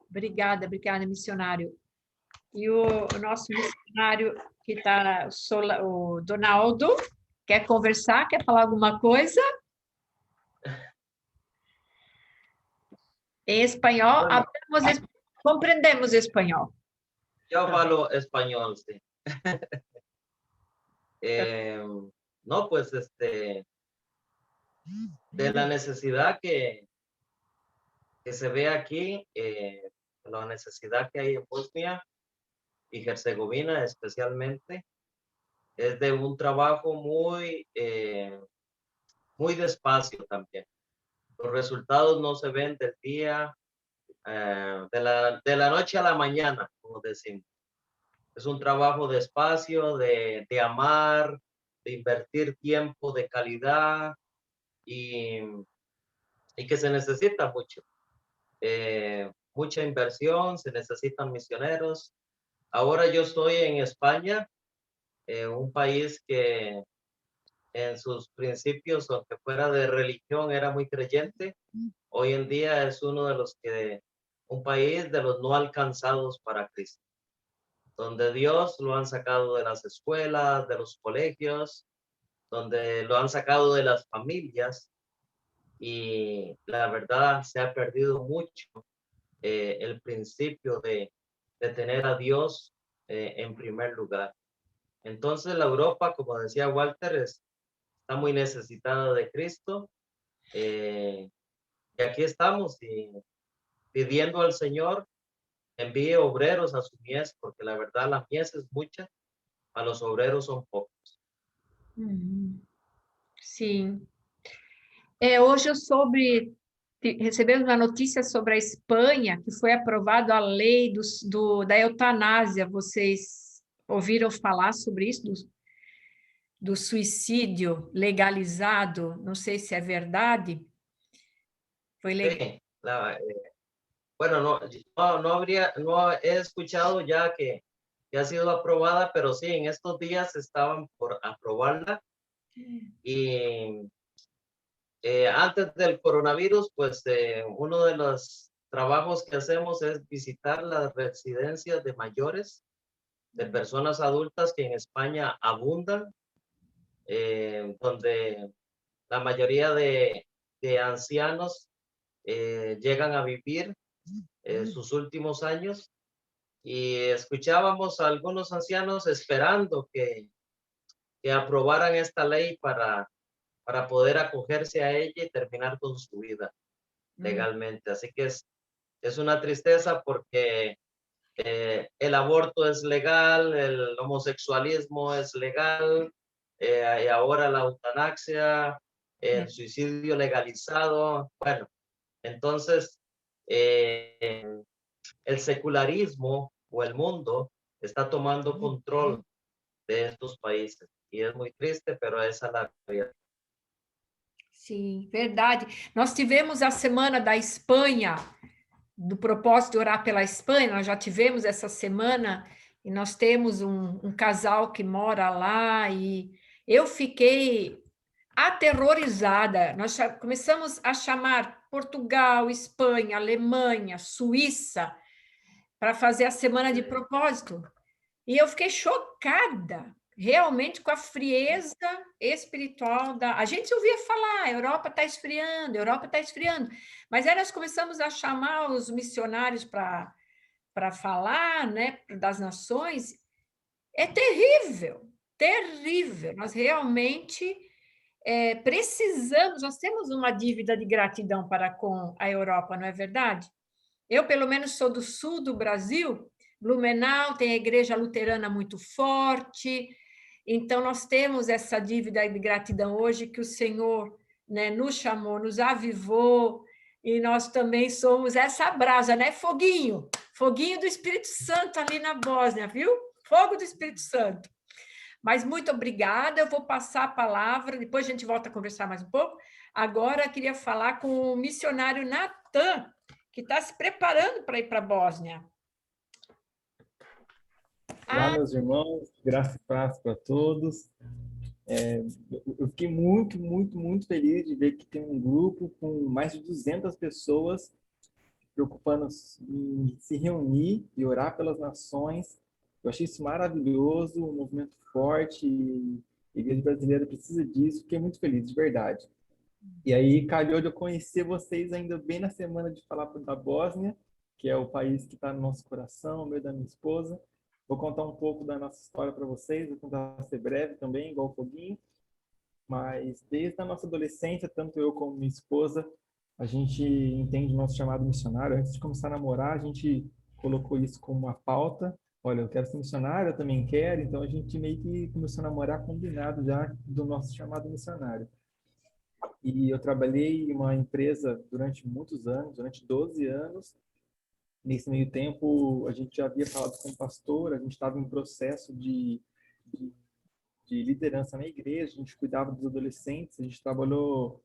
Speaker 1: Obrigada, missionário. E o nosso missionário que está, o Donaldo, quer conversar, quer falar alguma coisa? Em espanhol, compreendemos espanhol.
Speaker 5: Yo falo español, sí. No, pues, de la necesidad que se ve aquí, la necesidad que hay en Bosnia y Herzegovina especialmente, es de un trabajo muy despacio también. Los resultados no se ven del día, de la noche a la mañana, como decimos. Es un trabajo despacio, de amar, de invertir tiempo de calidad y que se necesita mucho. Mucha inversión, se necesitan misioneros. Ahora yo estoy en España, un país que en sus principios, aunque fuera de religión, era muy creyente. Hoy en día es un país de los no alcanzados para Cristo, donde Dios lo han sacado de las escuelas, de los colegios, donde lo han sacado de las familias, y la verdad se ha perdido mucho el principio de tener a Dios en primer lugar. Entonces la Europa, como decía Walter, está muy necesitada de Cristo, y aquí estamos pidiendo al Señor envíe obreros a su mies, porque la verdad la mies es mucha, a los obreros son pocos.
Speaker 1: Sim. Hoje recebemos uma notícia sobre a Espanha, que foi aprovada a lei da eutanásia. Vocês ouviram falar sobre isso? Do suicídio legalizado? Não sei se é verdade. Foi legal.
Speaker 5: Sí, bueno, no he escuchado ya que que ha sido aprobada, pero sí, en estos días estaban por aprobarla. Y antes del coronavirus, pues uno de los trabajos que hacemos es visitar las residencias de mayores, de personas adultas que en España abundan, donde la mayoría de ancianos llegan a vivir sus últimos años, y escuchábamos a algunos ancianos esperando que aprobaran esta ley para poder acogerse a ella y terminar con su vida legalmente. Así que es una tristeza porque el aborto es legal, el homosexualismo es legal, y ahora la eutanasia, el suicidio legalizado. Bueno, entonces el secularismo o el mundo está tomando control de estos países. E é muito triste, pero essa é a realidade.
Speaker 1: Sim, verdade. Nós tivemos a semana da Espanha, do propósito de orar pela Espanha, nós já tivemos essa semana, e nós temos um casal que mora lá, e eu fiquei aterrorizada. Nós começamos a chamar Portugal, Espanha, Alemanha, Suíça, para fazer a semana de propósito. E eu fiquei chocada, realmente, com a frieza espiritual da... A gente ouvia falar, a Europa está esfriando, a Europa está esfriando. Mas aí nós começamos a chamar os missionários para falar, né, das nações. É terrível, terrível. Nós realmente precisamos, nós temos uma dívida de gratidão para com a Europa, não é verdade? Eu, pelo menos, sou do sul do Brasil. Blumenau tem a igreja luterana muito forte, então nós temos essa dívida de gratidão hoje que o Senhor, né, nos chamou, nos avivou, e nós também somos essa brasa, né? Foguinho do Espírito Santo ali na Bósnia, viu? Fogo do Espírito Santo. Mas muito obrigada, eu vou passar a palavra, depois a gente volta a conversar mais um pouco. Agora eu queria falar com o missionário Natan, que está se preparando para ir para a Bósnia.
Speaker 6: Olá, meus irmãos, graça e paz para todos. Eu fiquei muito, muito, muito feliz de ver que tem um grupo com mais de 200 pessoas preocupando em se reunir e orar pelas nações. Eu achei isso maravilhoso, um movimento forte, e a Igreja Brasileira precisa disso. Fiquei muito feliz, de verdade. E aí, calhou de eu conhecer vocês ainda bem na semana de falar da Bósnia, que é o país que está no nosso coração, o meu e da minha esposa. Vou contar um pouco da nossa história para vocês, vou tentar ser breve também, igual o Foguinho. Mas desde a nossa adolescência, tanto eu como minha esposa, a gente entende o nosso chamado missionário. Antes de começar a namorar, a gente colocou isso como uma pauta. Olha, eu quero ser missionário, eu também quero. Então a gente meio que começou a namorar combinado já do nosso chamado missionário. E eu trabalhei em uma empresa durante muitos anos, durante 12 anos. Nesse meio tempo, a gente já havia falado com o pastor, a gente estava em processo de liderança na igreja, a gente cuidava dos adolescentes, a gente trabalhou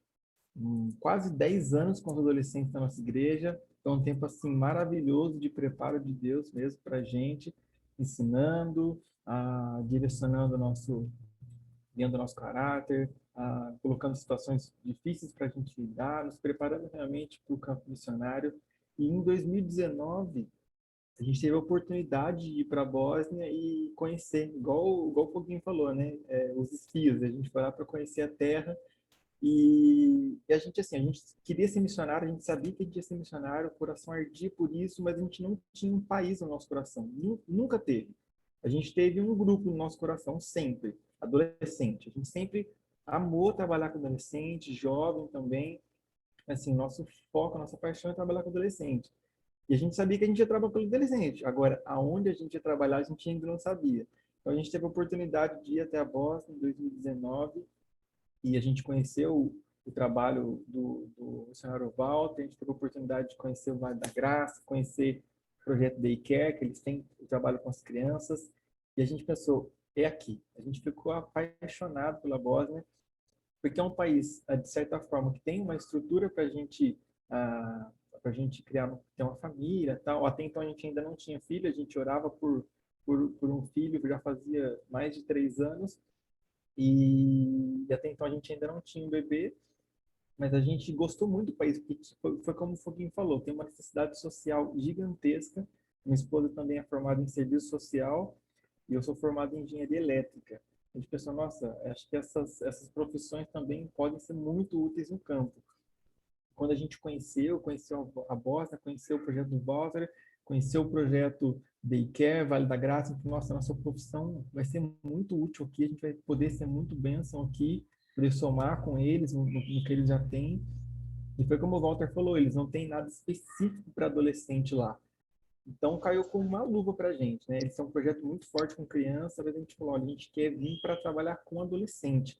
Speaker 6: quase 10 anos com os adolescentes na nossa igreja. Foi um tempo assim maravilhoso de preparo de Deus mesmo para a gente, ensinando, direcionando guiando o nosso caráter, colocando situações difíceis para a gente lidar, nos preparando realmente para o campo missionário. E em 2019, a gente teve a oportunidade de ir para a Bósnia e conhecer, igual o Foguinho falou, né? Os espios. A gente foi lá para conhecer a terra e a gente, assim, a gente queria ser missionário, a gente sabia que a gente ia ser missionário, o coração ardia por isso, mas a gente não tinha um país no nosso coração. Nunca teve. A gente teve um grupo no nosso coração sempre, adolescente. A gente sempre amou trabalhar com adolescente, jovem também. Assim, nosso foco, nossa paixão é trabalhar com adolescente. E a gente sabia que a gente ia trabalhar com adolescente. Agora, aonde a gente ia trabalhar, a gente ainda não sabia. Então, a gente teve a oportunidade de ir até a Bósnia em 2019 e a gente conheceu o trabalho do missionário Walter, a gente teve a oportunidade de conhecer o Vale da Graça, conhecer o projeto Daycare, que eles têm o trabalho com as crianças, e a gente pensou, é aqui. A gente ficou apaixonado pela Bósnia, porque é um país, de certa forma, que tem uma estrutura para a gente criar, ter uma família, tal. Até então a gente ainda não tinha filho, a gente orava por por um filho que já fazia mais de 3 anos, e até então a gente ainda não tinha um bebê, mas a gente gostou muito do país, porque foi como o Foguinho falou, tem uma necessidade social gigantesca. Minha esposa também é formada em serviço social e eu sou formado em engenharia elétrica. A gente pensou, nossa, acho que essas profissões também podem ser muito úteis no campo. Quando a gente conheceu a Bosnia, conheceu o projeto do Walter, conheceu o projeto Daycare, Vale da Graça, então, nossa profissão vai ser muito útil aqui, a gente vai poder ser muito bênção aqui, poder somar com eles no que eles já têm. E foi como o Walter falou, eles não têm nada específico para adolescente lá. Então caiu como uma luva para a gente, né? Eles são um projeto muito forte com criança, mas a gente falou, olha, a gente quer vir para trabalhar com adolescente.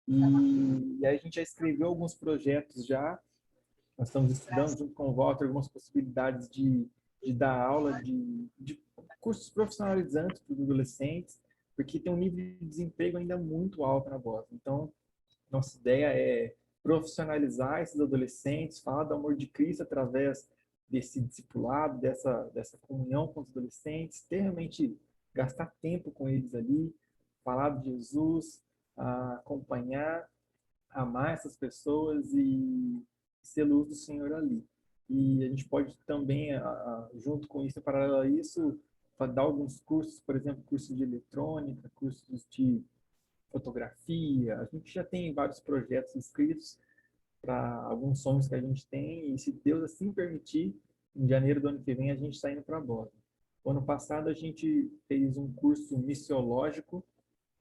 Speaker 6: E aí a gente já escreveu alguns projetos já, nós estamos estudando junto com o Walter algumas possibilidades de dar aula de cursos profissionalizantes para os adolescentes, porque tem um nível de desemprego ainda muito alto na Bósnia. Então, nossa ideia é profissionalizar esses adolescentes, falar do amor de Cristo através desse discipulado, dessa comunhão com os adolescentes, ter realmente gastar tempo com eles ali, falar de Jesus, acompanhar, amar essas pessoas e ser luz do Senhor ali. E a gente pode também, junto com isso, paralelo a isso, dar alguns cursos, por exemplo, cursos de eletrônica, cursos de fotografia. A gente já tem vários projetos inscritos para alguns sonhos que a gente tem, e se Deus assim permitir, em janeiro do ano que vem a gente está indo para a Bósnia. O ano passado a gente fez um curso missiológico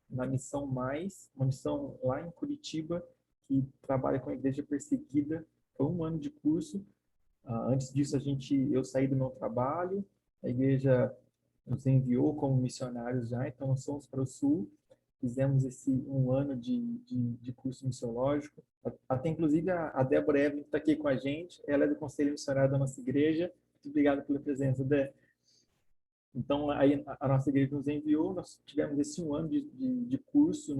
Speaker 6: na Missão Mais, uma missão lá em Curitiba, que trabalha com a igreja perseguida. Foi um ano de curso. Antes disso, eu saí do meu trabalho, a igreja nos enviou como missionários já, então nós fomos para o Sul, fizemos esse um ano de curso missiológico. Até inclusive a Débora Evelyn está aqui com a gente, ela é do Conselho Missionário da nossa igreja. Muito obrigado pela presença, Dé. Então, aí a nossa igreja nos enviou, nós tivemos esse um ano de curso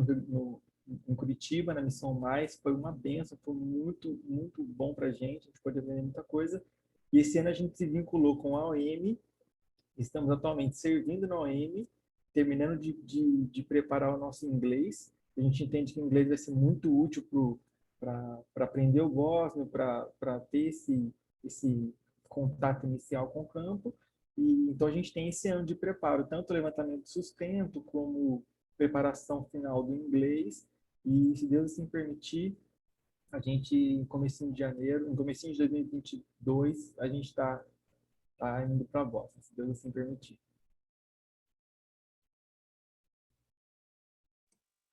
Speaker 6: em Curitiba, na Missão Mais, foi uma benção, foi muito, muito bom para a gente pôde aprender muita coisa. E esse ano a gente se vinculou com a OM, estamos atualmente servindo na OM, terminando de preparar o nosso inglês. A gente entende que o inglês vai ser muito útil para aprender o bósnio, para ter esse contato inicial com o campo. E, então, a gente tem esse ano de preparo, tanto levantamento de sustento, como preparação final do inglês. E, se Deus assim permitir, a gente, em comecinho de janeiro, em comecinho de 2022, a gente está indo para a Bósnia, se Deus assim permitir.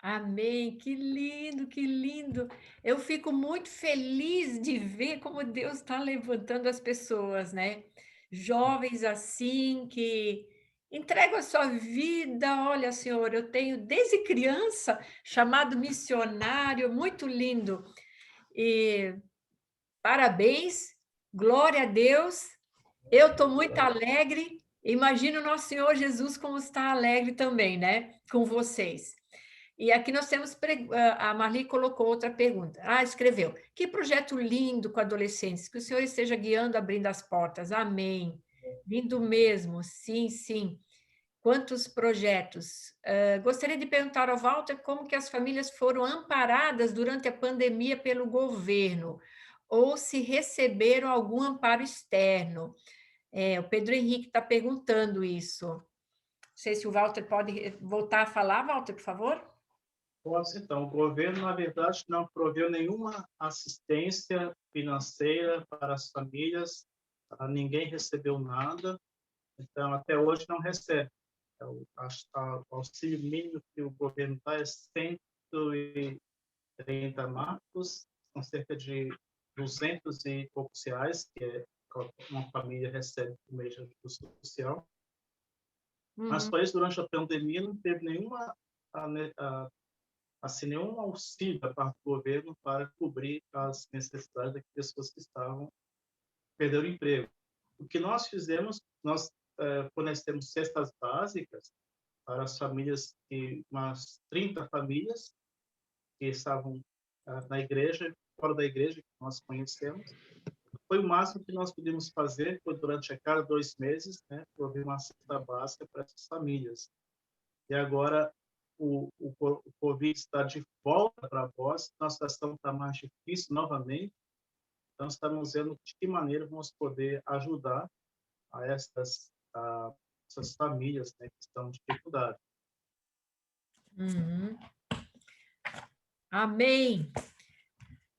Speaker 1: Amém, que lindo, que lindo. Eu fico muito feliz de ver como Deus está levantando as pessoas, né? Jovens assim, que entregam a sua vida. Olha, Senhor, eu tenho desde criança chamado missionário, muito lindo. E parabéns, glória a Deus. Eu estou muito alegre. Imagino o nosso Senhor Jesus como está alegre também, né? Com vocês. E aqui nós temos, a Marli colocou outra pergunta. Escreveu, que projeto lindo com adolescentes, que o Senhor esteja guiando, abrindo as portas. Amém. Lindo mesmo, sim, sim. Quantos projetos. Gostaria de perguntar ao Walter como que as famílias foram amparadas durante a pandemia pelo governo, ou se receberam algum amparo externo. O Pedro Henrique está perguntando isso. Não sei se o Walter pode voltar a falar, Walter, por favor.
Speaker 3: Posso, então. O governo, na verdade, não proveu nenhuma assistência financeira para as famílias, ninguém recebeu nada, então até hoje não recebe. O auxílio mínimo que o governo dá é 130 marcos, com cerca de 200 e poucos reais, que é uma família recebe por mês de ajuda social. Mas, por isso, durante a pandemia, não teve nenhum auxílio da parte do governo para cobrir as necessidades das pessoas que perderam o emprego. O que nós fizemos, nós fornecemos cestas básicas para as famílias, umas 30 famílias que estavam na igreja, fora da igreja, que nós conhecemos. foi o máximo que nós podíamos fazer, foi durante a cada 2 meses, né, prover uma cesta básica para essas famílias. E agora o Covid está de volta para nós, nossa situação está mais difícil novamente, então estamos vendo de que maneira vamos poder ajudar a essas famílias, né, que estão em dificuldade.
Speaker 1: Uhum. Amém.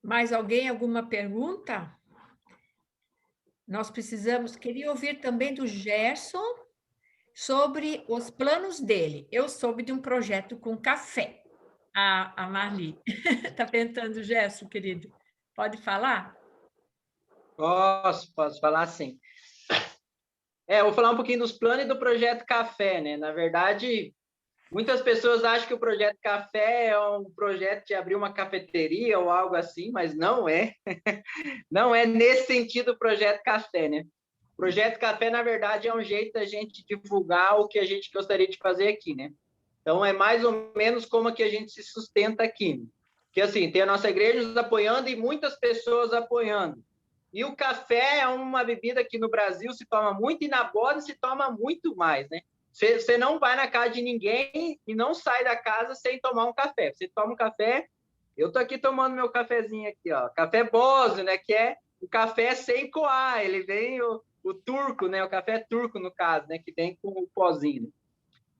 Speaker 1: Mais alguém, alguma pergunta? Nós queria ouvir também do Gerson sobre os planos dele. Eu soube de um projeto com café. A Marli está perguntando, Gerson, querido. Pode falar?
Speaker 2: Posso falar sim. Eu vou falar um pouquinho dos planos e do projeto Café, né? Na verdade, muitas pessoas acham que o projeto Café é um projeto de abrir uma cafeteria ou algo assim, mas não é. Não é nesse sentido o projeto Café, né? O projeto Café, na verdade, é um jeito da gente divulgar o que a gente gostaria de fazer aqui, né? Então, é mais ou menos como que a gente se sustenta aqui. Que, assim, tem a nossa igreja nos apoiando e muitas pessoas apoiando. E o café é uma bebida que no Brasil se toma muito e na Boda se toma muito mais, né? Você não vai na casa de ninguém e não sai da casa sem tomar um café. Você toma um café, eu tô aqui tomando meu cafezinho aqui, ó, café Bose, né? Que é o café sem coar, ele vem o turco, né? O café turco no caso, né? Que vem com o pozinho.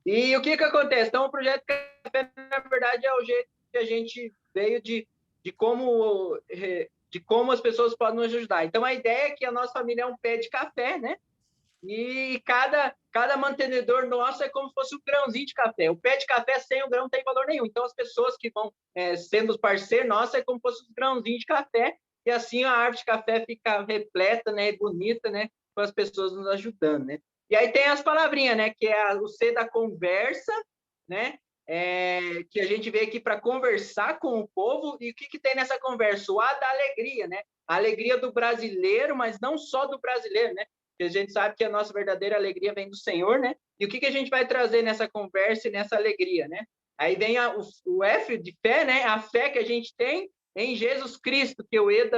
Speaker 2: E o que acontece? Então, o projeto Café, na verdade, é o jeito que a gente veio de como as pessoas podem nos ajudar. Então, a ideia é que a nossa família é um pé de café, né? E cada mantenedor nosso é como se fosse um grãozinho de café. O pé de café sem o grão não tem valor nenhum. Então, as pessoas que vão sendo parceiros nossos é como se fosse um grãozinho de café. E assim a árvore de café fica repleta, né? Bonita, né? Com as pessoas nos ajudando, né? E aí tem as palavrinhas, né? Que é o C da conversa, né? Que a gente veio aqui para conversar com o povo. E o que tem nessa conversa? O A da alegria, né? A alegria do brasileiro, mas não só do brasileiro, né? Porque a gente sabe que a nossa verdadeira alegria vem do Senhor, né? E o que a gente vai trazer nessa conversa e nessa alegria, né? Aí vem o F de fé, né? A fé que a gente tem em Jesus Cristo, que o E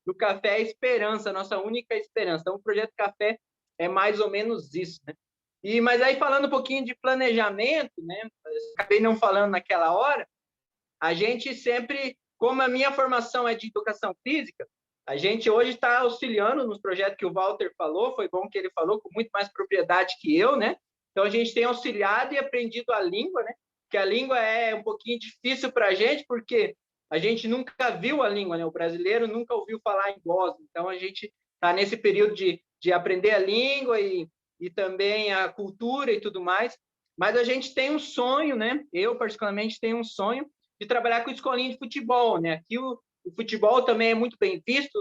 Speaker 2: do café é a esperança, a nossa única esperança. Então, o Projeto Café é mais ou menos isso, né? Mas aí, falando um pouquinho de planejamento, né? Acabei não falando naquela hora, a gente sempre, como a minha formação é de educação física, a gente hoje está auxiliando nos projetos que o Walter falou, foi bom que ele falou com muito mais propriedade que eu, né? Então, a gente tem auxiliado e aprendido a língua, né? Que a língua é um pouquinho difícil para a gente, porque a gente nunca viu a língua, né? O brasileiro nunca ouviu falar em voz. Então, a gente está nesse período de aprender a língua e também a cultura e tudo mais. Mas a gente tem um sonho, né? Eu, particularmente, tenho um sonho de trabalhar com escolinha de futebol, né? Aqui o futebol também é muito bem visto,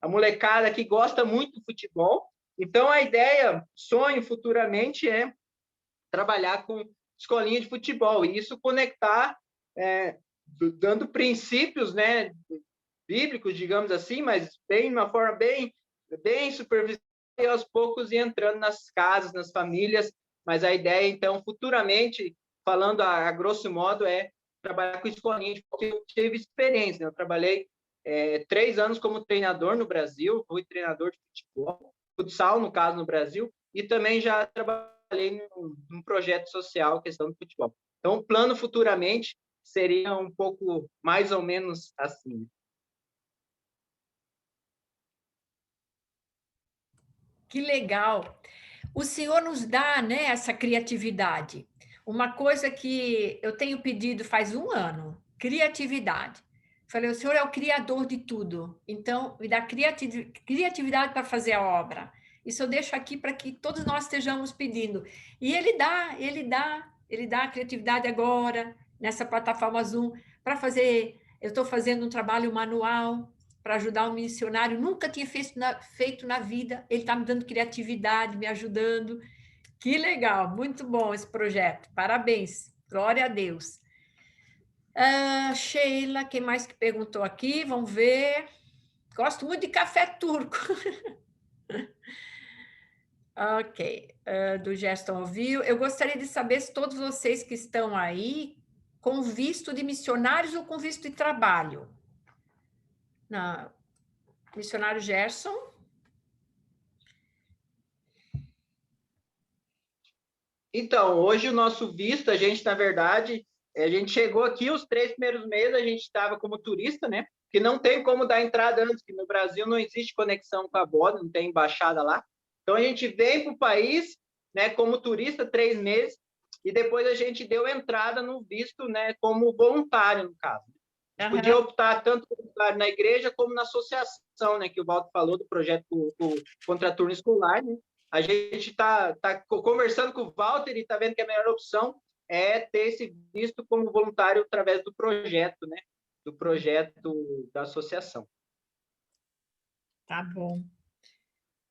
Speaker 2: a molecada aqui gosta muito do futebol. Então, a ideia, sonho futuramente é trabalhar com escolinha de futebol e isso conectar, dando princípios, né, bíblicos, digamos assim, mas de uma forma bem superficial e aos poucos ir entrando nas casas, nas famílias. Mas a ideia, então, futuramente, falando a grosso modo, é trabalhar com escolinha, porque eu tive experiência, né? Eu trabalhei 3 anos como treinador no Brasil, fui treinador de futebol, futsal, no caso, no Brasil, e também já trabalhei num projeto social, questão do futebol. Então, o plano futuramente seria um pouco mais ou menos assim.
Speaker 1: Que legal! O Senhor nos dá, né, essa criatividade. Uma coisa que eu tenho pedido faz 1 ano, criatividade. Falei, o Senhor é o criador de tudo, então me dá criatividade para fazer a obra. Isso eu deixo aqui para que todos nós estejamos pedindo. E Ele dá a criatividade agora, nessa plataforma Zoom, para fazer. Eu estou fazendo um trabalho manual para ajudar um missionário, nunca tinha feito na vida, ele está me dando criatividade, me ajudando. Que legal, muito bom esse projeto, parabéns, glória a Deus. Sheila, quem mais que perguntou aqui? Vamos ver. Gosto muito de café turco. Ok, do Gerson ouviu. Eu gostaria de saber se todos vocês que estão aí com visto de missionários ou com visto de trabalho. Não. Missionário Gerson?
Speaker 2: Então, hoje o nosso visto, a gente, na verdade, a gente chegou aqui, os 3 primeiros meses, a gente estava como turista, né? Que não tem como dar entrada antes, que no Brasil não existe conexão com a borda, não tem embaixada lá. Então, a gente vem para o país, né, como turista, 3 meses, e depois a gente deu entrada no visto, né, como voluntário, no caso. Podia optar tanto voluntário na igreja como na associação, né, que o Walter falou do projeto do contraturno escolar, né? A gente está conversando com o Walter e está vendo que a melhor opção é ter esse visto como voluntário através do projeto, né? Do projeto da associação.
Speaker 1: Tá bom.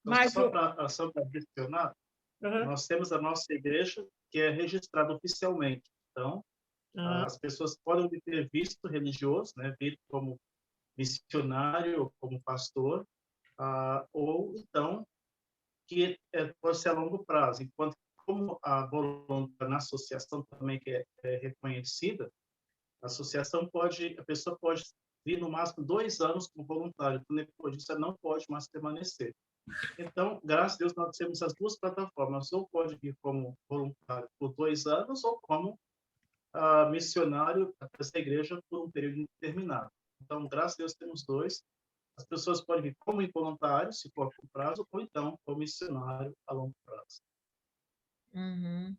Speaker 3: Então,
Speaker 1: Mas
Speaker 3: só para adicionar, nós temos a nossa igreja que é registrada oficialmente. Então, as pessoas podem obter visto religioso, né, vir como missionário, como pastor, ou então que pode ser a longo prazo. Enquanto como a voluntária na associação também que é reconhecida, a associação a pessoa pode vir no máximo 2 anos como voluntário, então depois disso ela não pode mais permanecer. Então, graças a Deus, nós temos as duas plataformas, ou pode vir como voluntário por 2 anos, ou como missionário dessa igreja por um período indeterminado. Então, graças a Deus, temos dois. As pessoas podem vir como voluntário, se for a curto prazo, ou então como missionário a longo prazo.
Speaker 1: Uhum.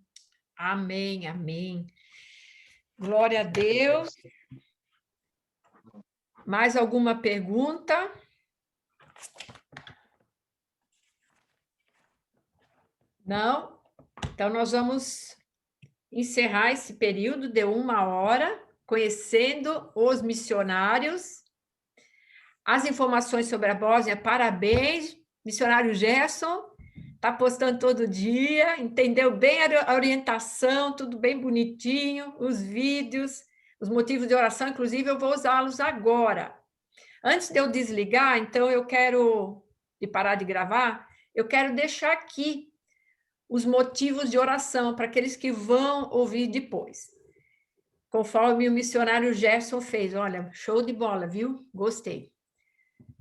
Speaker 1: Amém, amém. Glória a Deus. Mais alguma pergunta? Não? Então, nós vamos encerrar esse período de 1 hora, conhecendo os missionários. As informações sobre a Bósnia, parabéns, missionário Gerson, está postando todo dia, entendeu bem a orientação, tudo bem bonitinho, os vídeos, os motivos de oração, inclusive eu vou usá-los agora. Antes de eu desligar, então eu quero, de parar de gravar, eu quero deixar aqui os motivos de oração para aqueles que vão ouvir depois. Conforme o missionário Gerson fez, olha, show de bola, viu? Gostei.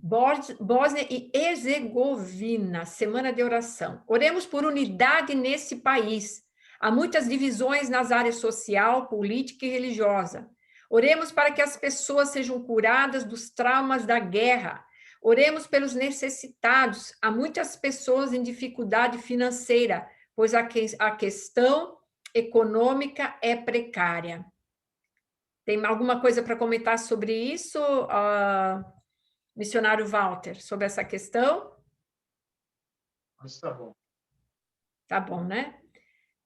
Speaker 1: Bósnia e Herzegovina, semana de oração. Oremos por unidade nesse país. Há muitas divisões nas áreas social, política e religiosa. Oremos para que as pessoas sejam curadas dos traumas da guerra. Oremos pelos necessitados. Há muitas pessoas em dificuldade financeira, pois a questão econômica é precária. Tem alguma coisa para comentar sobre isso? Missionário Walter, sobre essa questão?
Speaker 3: Mas tá bom.
Speaker 1: Tá bom, né?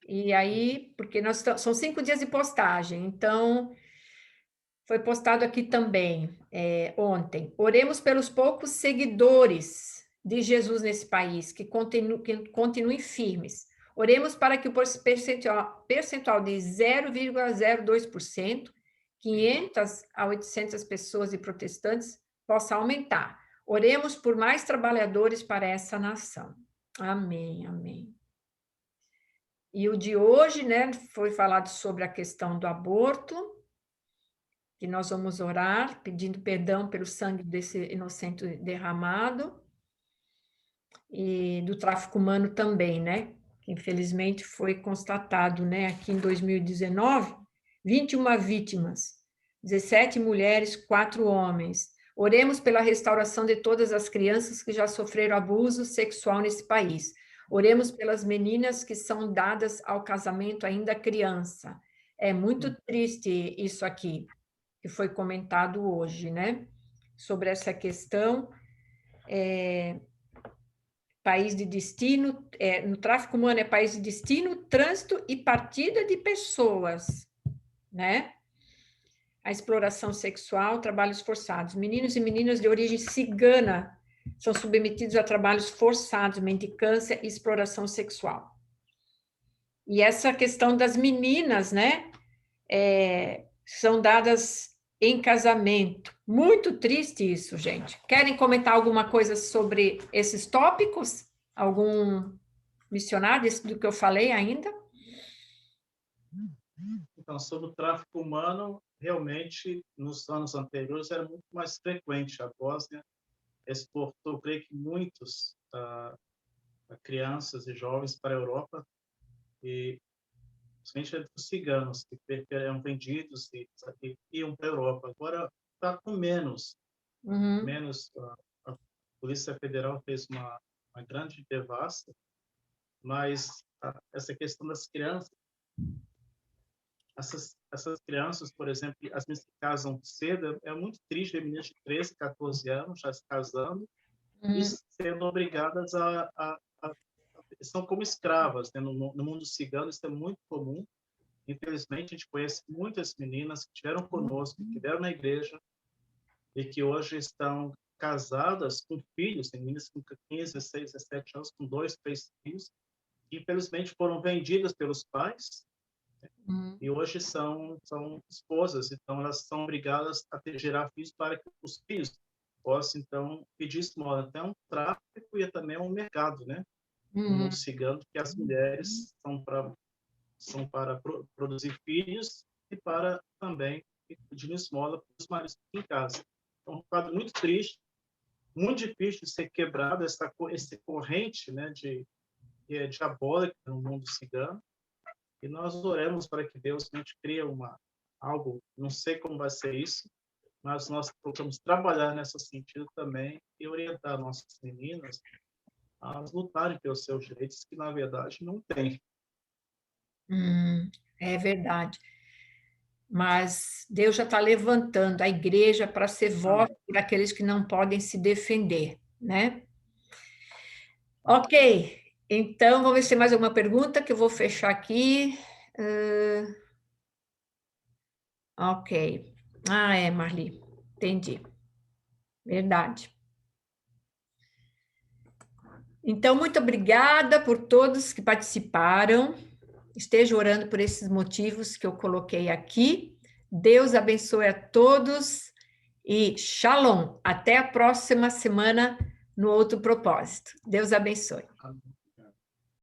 Speaker 1: E aí, porque são 5 dias de postagem, então foi postado aqui também, ontem. Oremos pelos poucos seguidores de Jesus nesse país, que continuem firmes. Oremos para que o percentual de 0,02%, 500 a 800 pessoas e protestantes, possa aumentar. Oremos por mais trabalhadores para essa nação. Amém, amém. E o de hoje, né, foi falado sobre a questão do aborto, que nós vamos orar, pedindo perdão pelo sangue desse inocente derramado, e do tráfico humano também, né, que infelizmente foi constatado, né, aqui em 2019, 21 vítimas, 17 mulheres, 4 homens. Oremos pela restauração de todas as crianças que já sofreram abuso sexual nesse país. Oremos pelas meninas que são dadas ao casamento ainda criança. É muito triste isso aqui, que foi comentado hoje, né? Sobre essa questão, país de destino, no tráfico humano é país de destino, trânsito e partida de pessoas, né? A exploração sexual, trabalhos forçados. Meninos e meninas de origem cigana são submetidos a trabalhos forçados, mendicância e exploração sexual. E essa questão das meninas, né, são dadas em casamento. Muito triste isso, gente. Querem comentar alguma coisa sobre esses tópicos? Algum missionário do que eu falei ainda?
Speaker 3: Então, sobre o tráfico humano, realmente, nos anos anteriores, era muito mais frequente. A Bósnia exportou, creio que muitos crianças e jovens para a Europa, e principalmente dos ciganos, que eram vendidos e iam para a Europa. Agora está com menos. A Polícia Federal fez uma grande devassa, mas essa questão das crianças, essas crianças, por exemplo, as meninas que casam cedo, é muito triste ver meninas de 13, 14 anos já se casando e sendo obrigadas são como escravas, né? No mundo cigano isso é muito comum. Infelizmente, a gente conhece muitas meninas que estiveram conosco, que estiveram na igreja e que hoje estão casadas com filhos, tem meninas com 15, 16, 17 anos, com 2, 3 filhos, que infelizmente foram vendidas pelos pais e hoje são esposas, então elas são obrigadas a gerar filhos para que os filhos possam, então, pedir esmola. Até um tráfico e também um mercado, né? No mundo cigano, que as mulheres são para produzir filhos e para também pedir esmola para os maridos em casa. É um quadro muito triste, muito difícil de ser quebrado, essa corrente, né, diabólica no mundo cigano. E nós oramos para que Deus crie algo, não sei como vai ser isso, mas nós procuramos trabalhar nesse sentido também e orientar nossas meninas a lutarem pelos seus direitos, que na verdade não têm.
Speaker 1: É verdade. Mas Deus já está levantando a igreja para ser voz por aqueles que não podem se defender, né? Ok, então vamos ver se tem mais alguma pergunta que eu vou fechar aqui. Ok. Marli, entendi. Verdade. Então, muito obrigada por todos que participaram. Esteja orando por esses motivos que eu coloquei aqui. Deus abençoe a todos e shalom. Até a próxima semana no outro propósito. Deus abençoe.